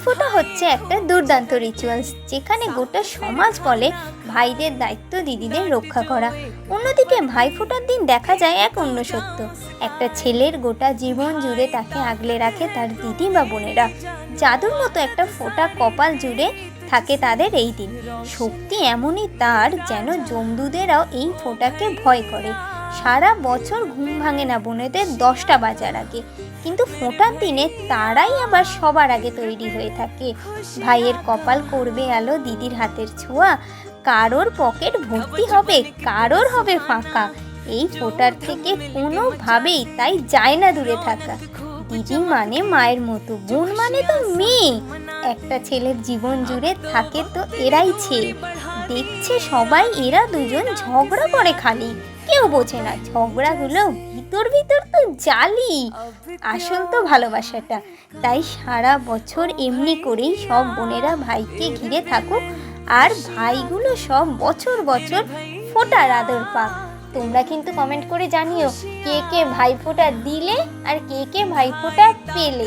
ভাইফোঁটা হচ্ছে একটা দুর্দান্ত রিচুয়ালস, যেখানে গোটা সমাজ বলে ভাইদের দায়িত্ব দিদিদের রক্ষা করা। অন্যদিকে ভাইফোঁটার দিন দেখা যায় এক অন্য সত্য, একটা ছেলের গোটা জীবন জুড়ে তাকে আগলে রাখে তার দিদি বা বোনেরা। জাদুর মতো একটা ফোঁটা কপাল জুড়ে থাকে তাদের এই দিন। শক্তি এমনই তার, যেন যমদূতেরাও এই ফোঁটাকে ভয় করে। সারা বছর ঘুম ভাঙে না বোনেদের 10টা বাজার আগে, কিন্তু ফোঁটার দিনে তারাই আবার সবার আগে তৈরি হয়ে থাকে। ভাইয়ের কপাল করবে আলো দিদির হাতের ছোঁয়া, কারোর পকেট ভর্তি হবে, কারোর হবে ফাঁকা। এই ফোঁটার থেকে কোনোভাবেই তাই যায় না দূরে থাকা। দিদি মানে মায়ের মতো, বোন মানে তো মেয়ে। একটা ছেলের জীবন জুড়ে থাকে তো এরাই ছেলে। দেখছে সবাই এরা দুজন ঝগড়া করে, খালি কেউ বোঝে না ঝগড়াগুলো ভিতর ভিতর তো জালি, আসল তো ভালোবাসাটা। তাই সারা বছর এমনি করেই সব বোনেরা ভাইকে ঘিরে থাকুক, আর ভাইগুলো সব বছর বছর ফোঁটার আদর পাক। তোমরা কিন্তু কমেন্ট করে জানিও কে কে ভাইফোঁটা দিলে আর কে কে ভাইফোঁটা পেলে।